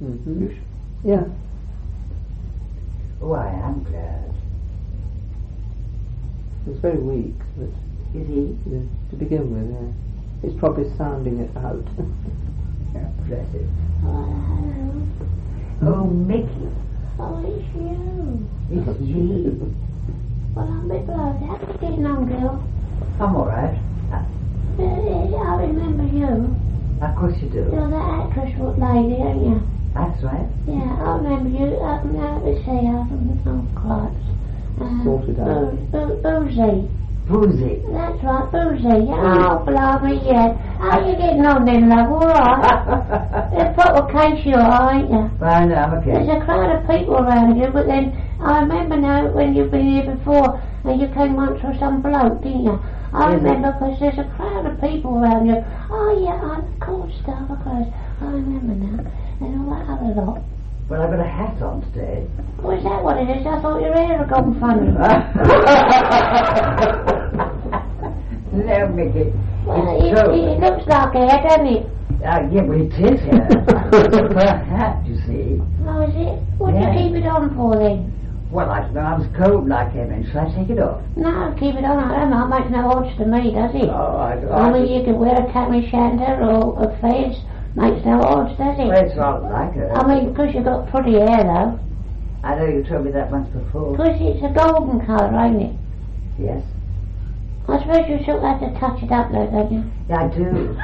Mm-hmm. Yeah. Oh, I am glad. It's very weak, but Is he? to begin with, yeah. It's probably sounding it out. Yeah, bless him. Oh, Oh, Mickey. it's you. It's you. Well, I'm a bit blowed. How are you getting on, girl? I'm alright. I remember you. Of course you do. You're that actress lady, aren't you? That's right. Yeah, I remember you up and out the sea up on Christ. Sorted out. Boozy. Boozy. That's right, Boozy. Oh, blimey, yeah. How are you getting on then, love? All right? They're proper case you are, ain't you? I know, I'm okay. There's a crowd of people around you, but then I remember now when you've been here before and you came once for some bloke, didn't you? I remember because there's a crowd of people around you. Oh, yeah, of course, stuff, of course. I remember now. And all that other lot. Well, I've got a hat on today. Oh, is that what it is? I thought your hair had gone funny. No, Mickey. Well, It's true. it looks like hair, doesn't it? Yeah, well, it is here. It's a fur hat, you see. Oh, is it? What do Yeah. you keep it on for then? Well, I don't know, I was cold when I came in. Shall I take it off? No, keep it on. I don't know. It makes no odds to me, does it? Oh, I mean, you could wear a tam o' shanter or a fez. Makes no odds, does it? Well, it's not like her. I mean, because you've got pretty hair, though. I know you told me that once before. Because it's a golden colour, ain't it? Yes. I suppose you sort of have to touch it up, though, don't you? Yeah, I do.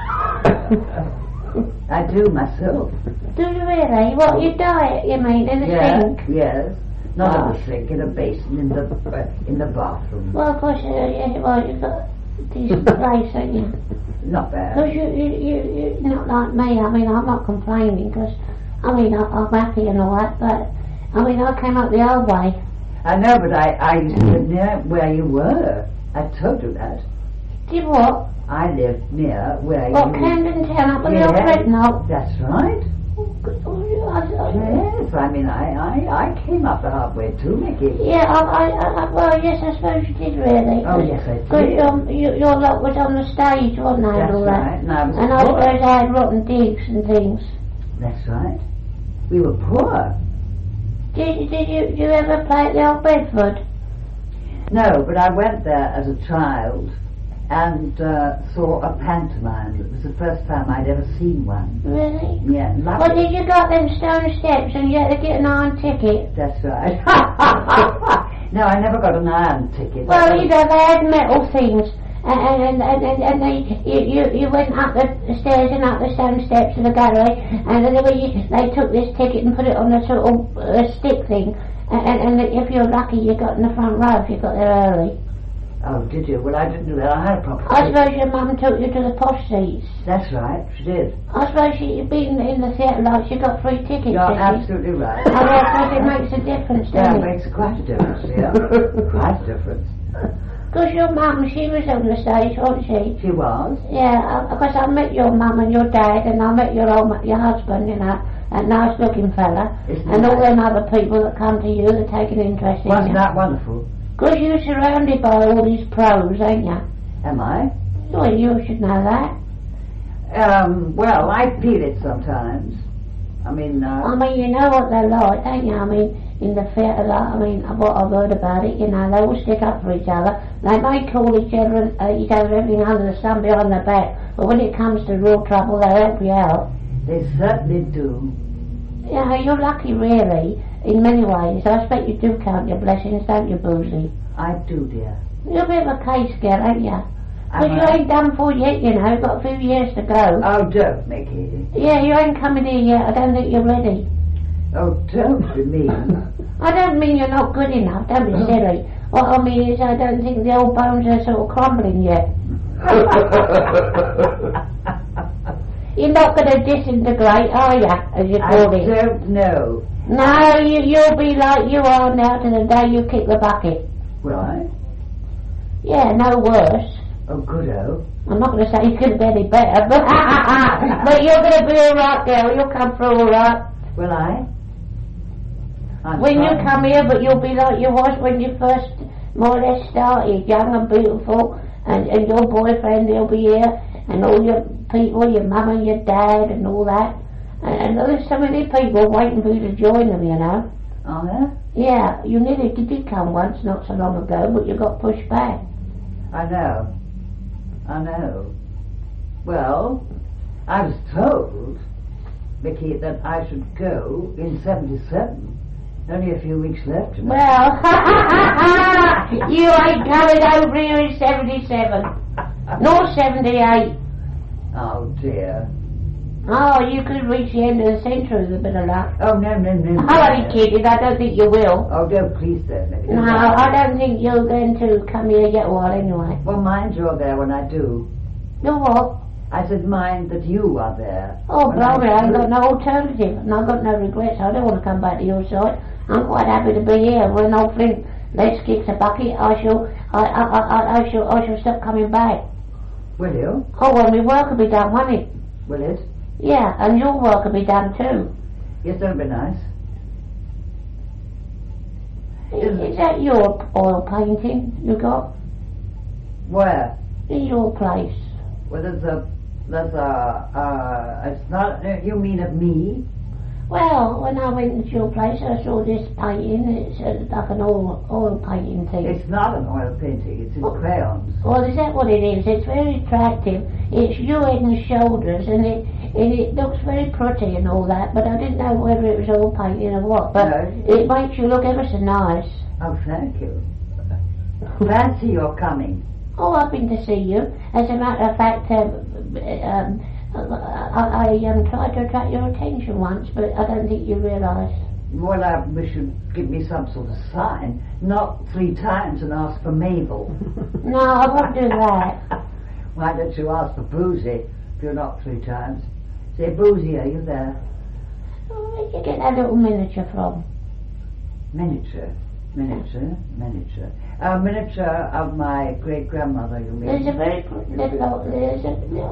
I do myself. Do you really? What, you dye it, you mean, in the sink? Yes. Not Oh. in the sink, in a basin, in the bathroom. Well, of course, yeah, well, you've got a decent place, ain't you? Not bad. Because you're not like me. I mean, I'm not complaining, because, I mean, I'm happy and all that, but, I mean, I came up the old way. I know, but I used to live near where you were. I told you that. Did what? I lived near where What, you... Camden Town, up on the Yeah. old Dreadnought? That's right. Yes, I mean, I came up the halfway too, Mickey. Yeah, well, yes, I suppose you did really. Oh, yes, I did. Because your lot was on the stage, wasn't they, That's and all that? right, and I was And I poor. suppose I had rotten digs and things. That's right. We were poor. Did you ever play at the old Bedford? No, but I went there as a child and saw a pantomime. It was the first time I'd ever seen one. Really? Yeah, Well, lovely. did you got them stone steps and you had to get an iron ticket? That's right. No, I never got an iron ticket. Well, you know, they had metal things. And you went up the stairs and up the stone steps to the gallery, and then they took this ticket and put it on a sort of stick thing, and if you're lucky you got in the front row if you got there early. Oh, did you? Well, I didn't do that. I had a proper I ticket. suppose your mum took you to the posh seats. That's right, she did. I suppose you've been in the theatre like you got free tickets. You're did you? absolutely right. Oh, yeah, because it makes a difference, Yeah, doesn't it it? makes quite a difference, yeah. Quite a difference. Because your mum, she was on the stage, wasn't she? She was. Yeah, because I met your mum and your dad, and I met your husband, you know, that nice-looking fella, Isn't and he all nice? them other people that come to you that take an interest in Wasn't you. that wonderful? Because you're surrounded by all these pros, ain't you? Am I? Well, you should know that. Well, I feel it sometimes. I mean, I mean, you know what they're like, don't you? I mean, in the theatre, like, I mean, what I've heard about it, you know, they all stick up for each other. They may call each other everything under the sun behind their back, but when it comes to real trouble, they'll help you out. they certainly do. You know, you're lucky, really, in many ways. I expect you do count your blessings, don't you, Boozy? I do, dear. You're a bit of a case girl, ain't you? Because Am you I? ain't done for yet, you know. You've got a few years to go. Oh, don't, Mickey. Yeah, you ain't coming here yet. I don't think you're ready. Oh, don't be mean. I don't mean you're not good enough. Don't be silly. What I mean is I don't think the old bones are sort of crumbling yet. You're not going to disintegrate, are you, as you I call it? don't know. No, you'll be like you are now to the day you kick the bucket. Will I? Yeah, no worse. Oh, good-o. I'm not going to say you couldn't be any better, but, but you're going to be all right, girl. You'll come through all right. Will I? I'm When you trying. come here, but you'll be like you was when you first more or less started, young and beautiful, and your boyfriend, he'll be here, and all your people, your mum and your dad and all that. And there's so many people waiting for you to join them, you know. Oh, yeah? Yeah, you nearly did come once not so long ago, but you got pushed back. I know. Well, I was told, Vicky, that I should go in 77. Only a few weeks left, you know. Well, you ain't coming over here in 77. Nor 78. Oh, dear. Oh, you could reach the end of the century with a bit of luck. Oh, no. I'm only kidding, I don't think you will. Oh, don't please don't. No, I don't think you're going to come here yet a while anyway. Well, mind you're there when I do. You what? I said mind that you are there. Oh, blimey, I ain't got no alternative, and I've got no regrets. I don't want to come back to your side. I'm quite happy to be here. When old Flint lets kicks a bucket, I shall stop coming back. Will you? Oh, well, my work will be done, won't it? Will it? Yeah, and your work will be done too. Yes, that'll be nice. Is that your oil painting you got? Where? In your place. Well, it's not, you mean of me? Well, when I went into your place, I saw this painting. It's like an oil painting thing. It's not an oil painting, it's in crayons. Well, is that what it is? It's very attractive. It's your head and shoulders, and it looks very pretty and all that, but I didn't know whether it was oil painting or what. But No. it makes you look ever so nice. Oh, thank you. Fancy you're coming. Oh, I've been to see you. As a matter of fact, I tried to attract your attention once, but I don't think you realise. Well, I wish you'd give me some sort of sign. Knock 3 times and ask for Mabel. No, I won't do that. Why don't you ask for Boozy if you knock 3 times? Say, Boozy, are you there? Where did you get that little miniature from? Miniature. A miniature of my great-grandmother, you mean? There's a little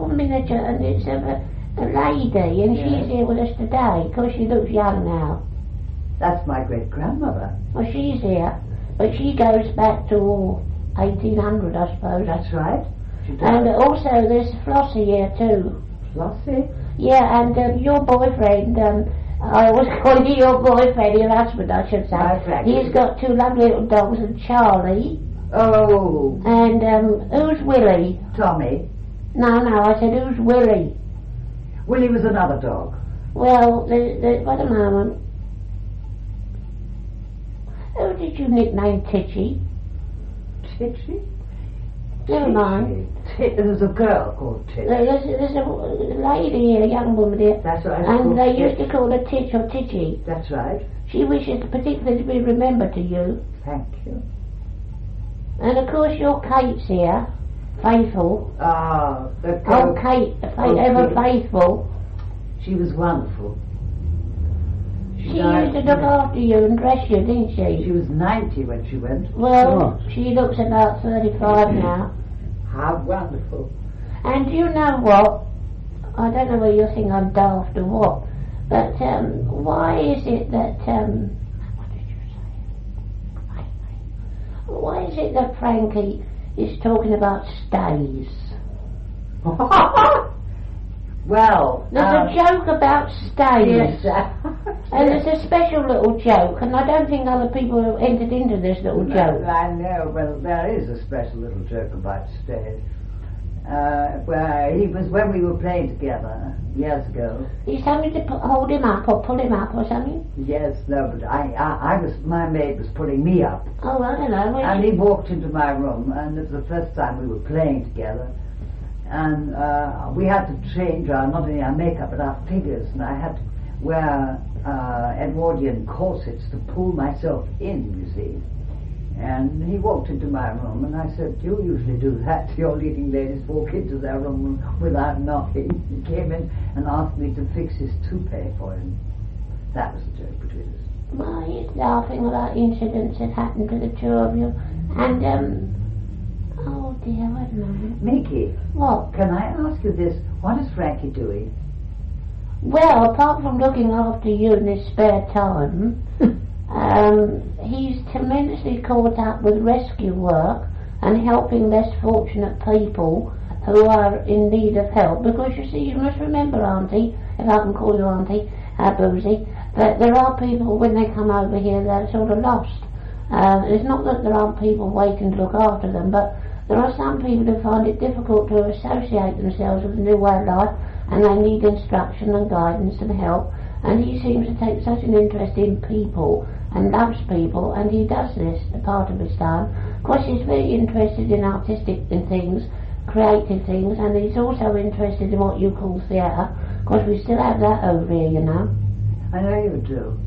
miniature, and it's of a lady, and Yes. she's here with us today, because she looks young now. That's my great-grandmother. Well, she's here, but she goes back to 1800, I suppose. That's right. She does. And also there's Flossie here too. Flossie? Yeah, and your boyfriend, I always call you your boyfriend, your husband, I should say. My friend. He's got 2 lovely little dogs, and Charlie. Oh, And who's Willie? Tommy. No, I said who's Willie? Willie was another dog. Well, wait a moment. Who did you nickname Titchy? Titchy? Never mind. There's a girl called Titch. There's a lady here, a young woman here. That's right. And they used to call her Titch or Titchy. That's right. She wishes particularly to be remembered to you. Thank you. And of course your Kate's here, faithful. Ah, the Oh, girl. Kate, Oh, ever Kate. faithful. She was wonderful. She used to look after you and dress you, didn't She she? was 90 when she went. Well, she looks about 35 now. How wonderful. And you know what? I don't know whether you think I'm daft or what, but why is it that what did you say? Why is it that Frankie is talking about stays? Well, There's a joke about stays. yes, And it's a special little joke, and I don't think other people have entered into this little joke. I know. Well, there is a special little joke about Stay. Where he was when we were playing together years ago. He's having to hold him up or pull him up or something. Yes, no, but I was. My maid was pulling me up, Oh, I don't know. and he walked into my room, and it was the first time we were playing together. And we had to change not only our makeup but our figures, and I had to wear Edwardian corsets to pull myself in, you see. And he walked into my room, and I said, "You usually do that. Your leading ladies walk into their room without knocking." He came in and asked me to fix his toupee for him. That was a joke between us. Well, he's laughing about incidents that happened to the 2 of you. And, oh dear, wait a moment. Mickey, What? can I ask you this? What is Frankie doing? Well, apart from looking after you in his spare time, he's tremendously caught up with rescue work and helping less fortunate people who are in need of help, because you see, you must remember, Auntie, if I can call you Auntie, Boozy, that there are people when they come over here that are sort of lost. It's not that there aren't people waiting to look after them, but there are some people who find it difficult to associate themselves with a new way of life, and they need instruction and guidance and help, and he seems to take such an interest in people and loves people, and he does this a part of his time. Of course, he's very interested in artistic things, creative things, and he's also interested in what you call theatre, because we still have that over here, you know. I know you do.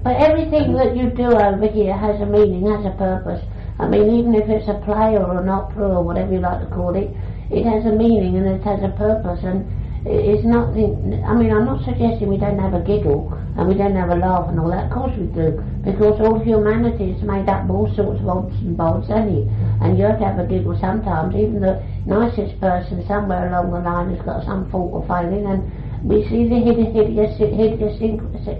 But everything that you do over here has a meaning, has a purpose. I mean, even if it's a play or an opera or whatever you like to call it, it has a meaning and it has a purpose, and it's nothing. I mean, I'm not suggesting we don't have a giggle and we don't have a laugh and all that. Of course we do, because all humanity is made up of all sorts of odds and bods, isn't it? And you have to have a giggle sometimes. Even the nicest person somewhere along the line has got some fault or failing, and we see the hideous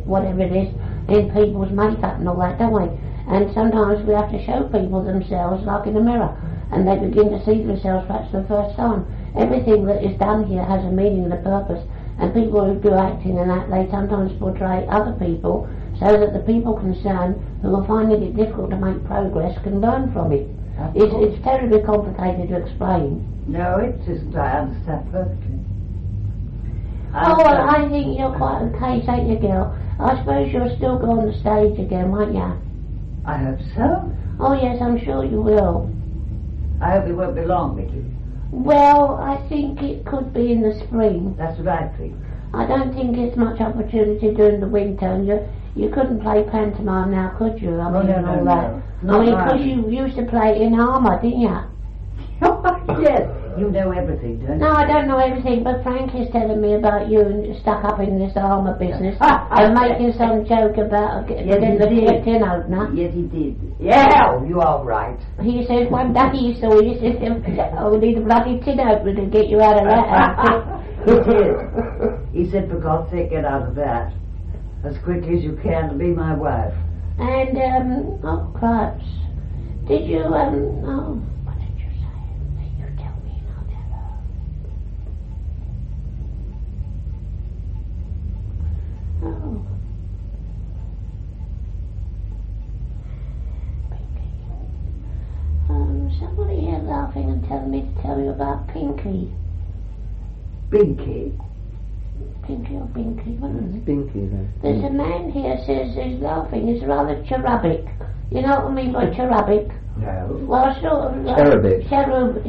whatever it is in people's makeup and all that, don't we? And sometimes we have to show people themselves like in a mirror, and they begin to see themselves perhaps for the first time. Everything that is done here has a meaning and a purpose, and people who do acting and that, they sometimes portray other people so that the people concerned who are finding it difficult to make progress can learn from it. It's terribly complicated to explain. No, it isn't. I understand perfectly. I think you're quite a case, ain't you, girl? I suppose you'll still go on the stage again, won't you? I hope so. Oh yes, I'm sure you will. I hope it won't be long, Mickey. Well, I think it could be in the spring. That's what I think. I don't think it's much opportunity during the winter, and you couldn't play pantomime now, could you? I mean, no. I mean, because you used to play in armour, didn't you? Yes, you know everything, don't you? No, I don't know everything, but Frank is telling me about you and stuck up in this armour business and making some joke about getting the tin opener. Yes, he did. Yeah, you are right. He said one day he saw you, he said, we need a bloody tin opener to get you out of that. He did. He said, for God's sake, get out of that as quickly as you can to be my wife. And, oh, cripes. Did you, oh, what did you say? You tell me and I'll tell her. Oh. Somebody here laughing and telling me to tell you about Pinky. Binky? Pinky or Binky? What is it? Binky, though. There's a man here says he's laughing. He's rather cherubic. You know what I mean by cherubic? No. Well, sort of like Cherubic.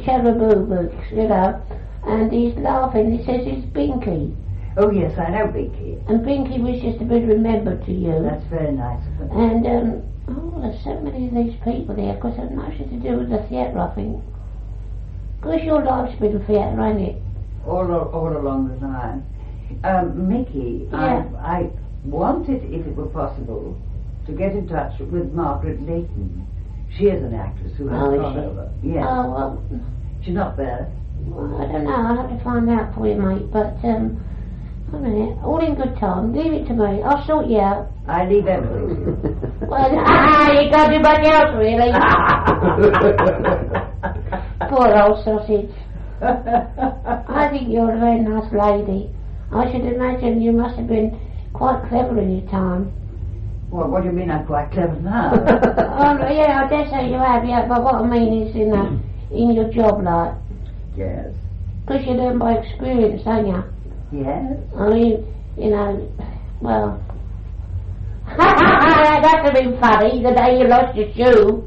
Cherubic, you know. And he's laughing. He says he's Binky. Oh, yes, I know Binky. And Binky wishes to be remembered to you. That's very nice of him. And, oh, there's so many of these people here, because it's mostly to do with the theatre, I think. Because your life's been theatre, ain't it? All along the line. Mickey, Yeah. I wanted, if it were possible, to get in touch with Margaret Leighton. She is an actress who has gone over. Yes. Oh, well, She's not there. I don't know. I'll have to find out for you, mate. But, a minute. All in good time. Leave it to me. I'll sort you out. I leave everything. Well, you can't do much else, really. Poor old sausage. I think you're a very nice lady. I should imagine you must have been quite clever in your time. Well, what do you mean I'm quite clever now? Oh, yeah, I dare say you have, yeah, but what I mean is in your job, like. Yes. Because you learn by experience, don't you? Yes. I mean, you know, well... That must have been funny, the day you lost your shoe.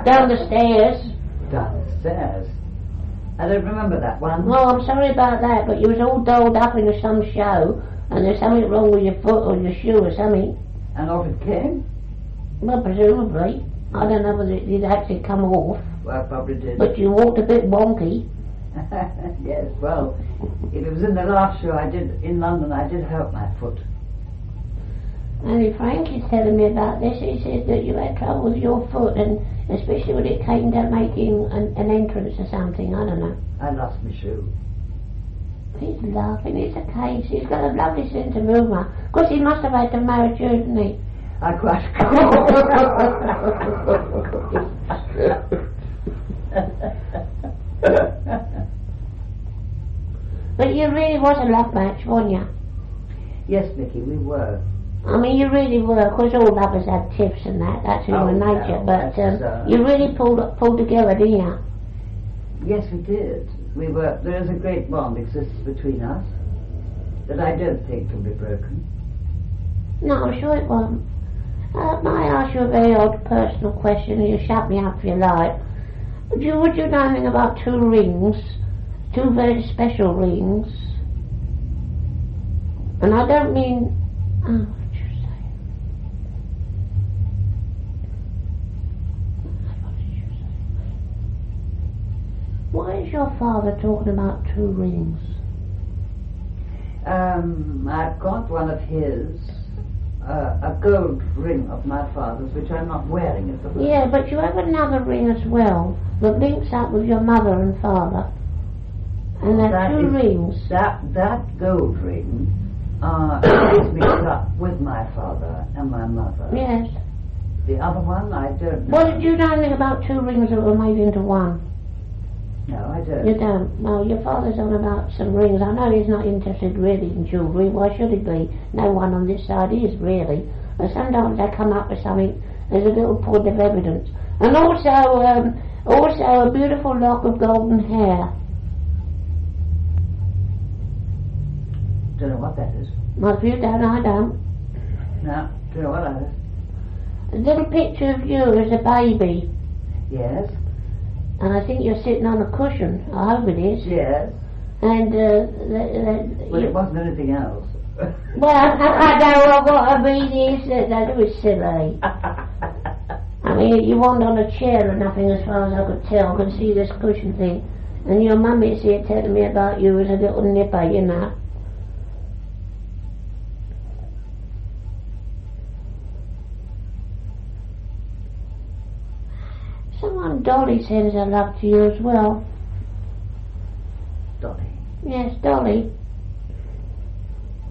Down the stairs. Down the stairs? I don't remember that one. Well, I'm sorry about that, but you was all dolled up into some show, and there's something wrong with your foot or your shoe or something. And off it came? Well, presumably. I don't know whether it did actually come off. Well, it probably did. But you walked a bit wonky. Yes, well, if it was in the last show I did in London, I did hurt my foot. And Frank is telling me about this. He says that you had trouble with your foot, and especially when it came to making an entrance or something. I don't know. I lost my shoe. He's laughing. It's a case. He's got a lovely sense of humour. Of course, he must have had to marry you, didn't he? I quite But you really was a love match, weren't you? Yes, Mickey, we were. I mean, you really were, because all lovers have tips and that, that's human nature, but you really pulled together, didn't you? Yes, we did. There is a great bond exists between us that I don't think can be broken. No, I'm sure it won't. May I ask you a very odd personal question, and you shut me up if you like. Would you know anything about two rings, two very special rings? And I don't mean... Oh, what did you say? What did you say? Why is your father talking about two rings? I've got one of his, a gold ring of my father's, which I'm not wearing at the moment. Yeah, but you have another ring as well that links up with your mother and father. And they're two rings. That gold ring is mixed up with my father and my mother. Yes. The other one, I don't know. Well, did you know anything about two rings that were made into one? No, I don't. You don't? Well, your father's on about some rings. I know he's not interested really in jewellery. Why should he be? No one on this side is, really. But sometimes they come up with something, there's a little point of evidence. And also a beautiful lock of golden hair. Don't know what that is. Well, if you don't, I don't. No, don't know what that is. A little picture of you as a baby. Yes. And I think you're sitting on a cushion. I hope it is. Yes. And, well, it wasn't anything else. Well, I know what I mean is that was silly. I mean, you weren't on a chair or nothing as far as I could tell. I could see this cushion thing. And your mummy's here telling me about you as a little nipper, you know. Someone, Dolly, sends her love to you as well. Dolly? Yes, Dolly.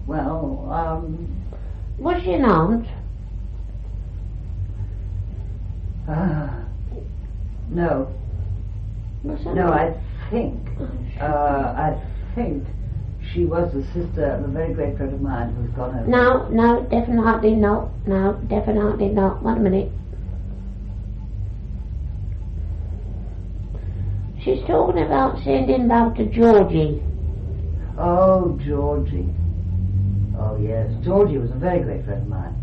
Well, Was she an aunt? No. No, I think she was the sister of a very great friend of mine who's gone over. No, definitely not. No, definitely not. 1 minute. She's talking about sending love to Georgie. Oh, Georgie. Oh, yes. Georgie was a very great friend of mine.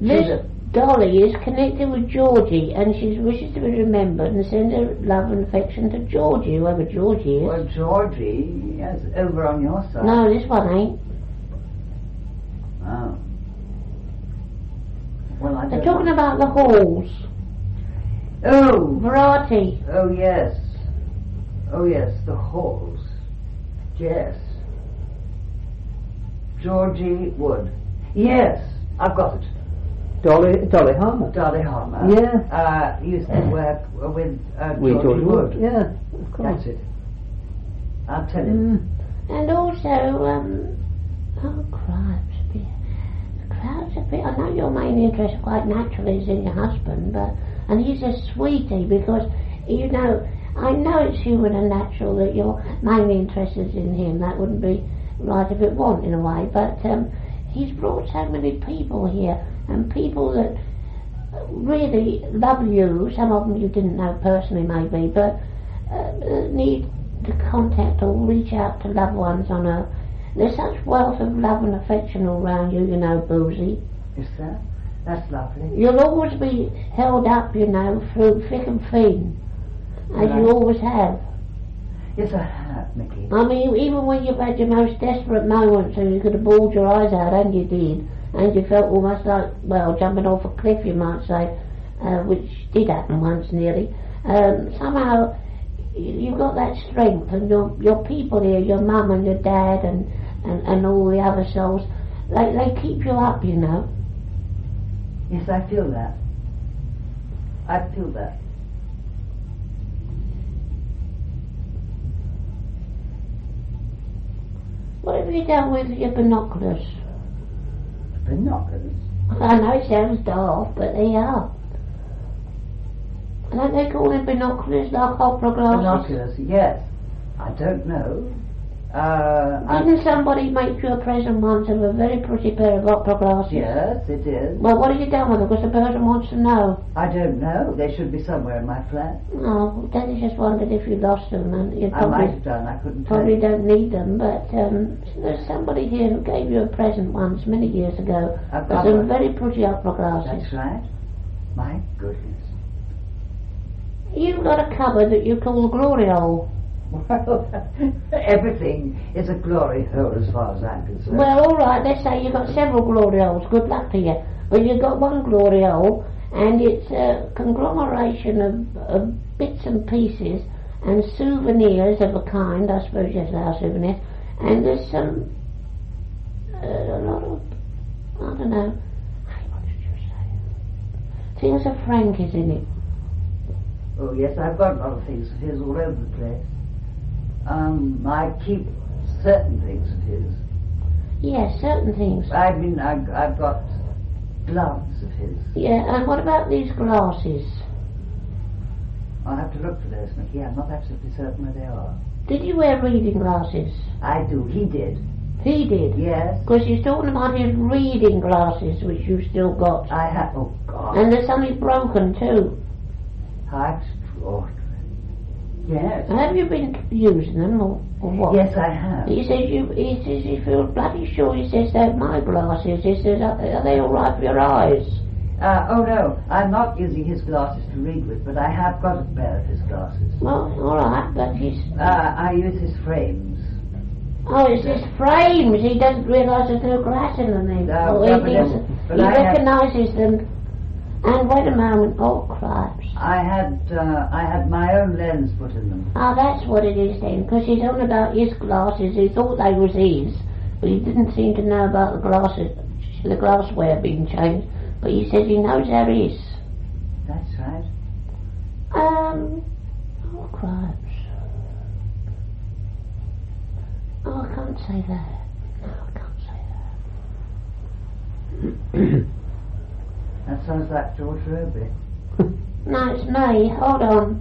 This Dolly is connected with Georgie, and she wishes to be remembered and send her love and affection to Georgie, whoever Georgie is. Well, Georgie, yes, over on your side. No, this one ain't. Oh. Well, I don't They're talking about the halls. Oh! Variety. Oh, yes. Oh, yes, the halls. Yes. Georgie Wood. Yes, I've got it. Dolly Harmer. Dolly Harmer. Yeah. Used to work with Georgie Wood. Yeah, of course. That's it. I'll tell you. And also, oh, crabs a bit. I know your main interest quite naturally is in your husband, and he's a sweetie because, you know, I know it's human and natural that your main interest is in him. That wouldn't be right if it wasn't in a way, but he's brought so many people here, and people that really love you. Some of them you didn't know personally maybe, but need to contact or reach out to loved ones on Earth. There's such wealth of love and affection all around you, you know, Boozy. Is there? That's lovely. You'll always be held up, you know, through thick and thin, as you always have. Yes, I have, Mickey. I mean, even when you've had your most desperate moments and you could have bawled your eyes out, and you did, and you felt almost like, well, jumping off a cliff, you might say, which did happen once nearly, somehow you've got that strength, and your people here, your mum and your dad and all the other souls, they keep you up, you know. Yes, I feel that. I feel that. What have you done with your binoculars? Binoculars? I know it sounds daft, but they are. Don't they call them binoculars like opera glasses? Binoculars, yes. I don't know. Didn't somebody make you a present once of a very pretty pair of opera glasses? Yes, it is. Well, what have you done with them? Because the person wants to know. I don't know. They should be somewhere in my flat. Oh, Dennis just wondered if you lost them, and you I might have done. I couldn't tell. probably don't need them, but there's somebody here who gave you a present once, many years ago. With some very pretty opera glasses. That's right. My goodness. You've got a cupboard that you call a glory hole. Well, everything is a glory hole as far as I'm concerned. Well, all right, let's say you've got several glory holes. Good luck to you. But you've got one glory hole, and it's a conglomeration of bits and pieces and souvenirs of a kind, I suppose yes, they are souvenirs. And there's some, a lot of, I don't know, what did you say? Things of Frankie's in it. Oh yes, I've got a lot of things of his all over the place. I keep certain things of his. Yes, certain things. I mean, I've got gloves of his. Yeah, and what about these glasses? I'll have to look for those, Mickey. I'm not absolutely certain where they are. Did you wear reading glasses? I do. He did. He did? Yes. Because he's talking about his reading glasses, which you've still got. I have. Oh, God. And there's something broken, too. How extraordinary. Yes. Have you been using them, or what? Yes, I have. He says he feels bloody sure. He says they're my glasses. He says, are they all right for your eyes? Oh no, I'm not using his glasses to read with, but I have got a pair of his glasses. Well, all right, but he's... I use his frames. Oh, it's his frames. He doesn't realise there's no glass in them. No, he recognises them. And wait a moment. Oh, cripes. I had my own lens put in them. Ah, that's what it is then, because he's on about his glasses. He thought they was his, but he didn't seem to know about the glasses, the glassware being changed. But he says he knows there is. That's right. Oh, cripes. Oh, I can't say that. No, I can't say that. That sounds like George Roby. No, it's me. Hold on.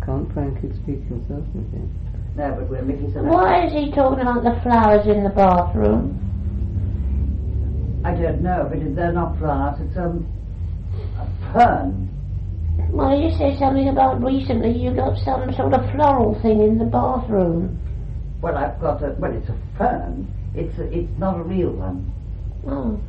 Can't Frankie speak himself, Mickey? No, but we're Mickey said. Why is he talking about the flowers in the bathroom? I don't know, but they're not flowers. It's a fern. Well, you said something about recently you got some sort of floral thing in the bathroom. Well, I've got a. Well, it's a fern. It's not a real one. Oh.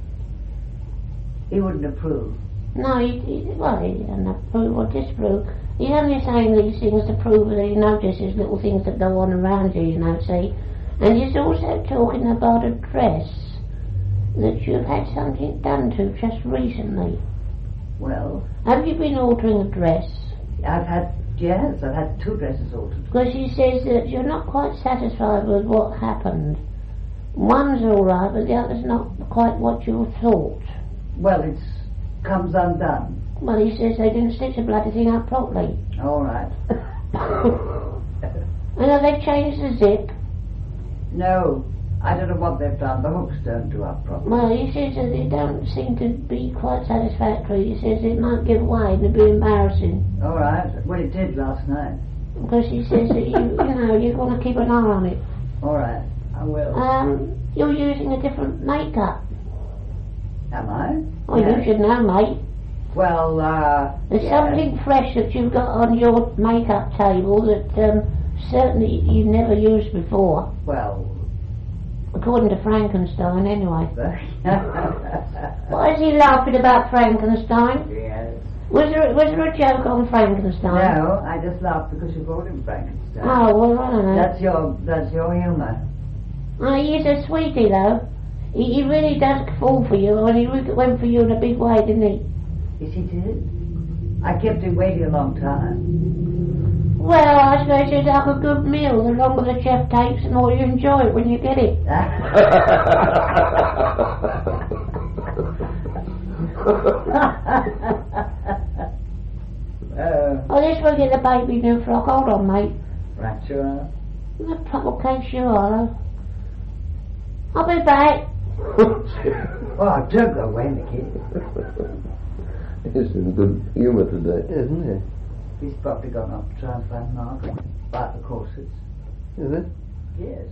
He wouldn't approve. No, he doesn't approve or disapprove. He's only saying these things to prove that he notices little things that go on around you, you know, see. And he's also talking about a dress that you've had something done to just recently. Well... Have you been altering a dress? I've had 2 dresses altered. Because he says that you're not quite satisfied with what happened. One's all right, but the other's not quite what you thought. Well, it comes undone. Well, he says they didn't stitch the bloody thing up properly. All right. And have they changed the zip? No, I don't know what they've done. The hooks don't do up properly. Well, he says that they don't seem to be quite satisfactory. He says it might give way and it'd be embarrassing. All right. Well, it did last night. Because he says that you've got to keep an eye on it. All right, I will. You're using a different makeup. Am I? Oh, yes. You should know, mate. Well, there's something fresh that you've got on your makeup table that certainly you've never used before. Well... According to Frankenstein, anyway. Why is he laughing about Frankenstein? Yes. Was there a joke on Frankenstein? No, I just laughed because you called him Frankenstein. Oh, well, I don't know. That's your humour. Oh, he's a sweetie, though. He really does fall for you, and he went for you in a big way, didn't he? Yes, he did. I kept him waiting a long time. Well, I suppose it's like a good meal. The longer the chef takes, the more you enjoy it when you get it. Oh, this will get the baby new frock. Hold on, mate. Right, you are. The proper case you are. I'll be back. Oh, don't go away, Mickey. He's in good humour today, Isn't he? He's probably gone up to try and find Margaret about the corsets. Is it? Yes.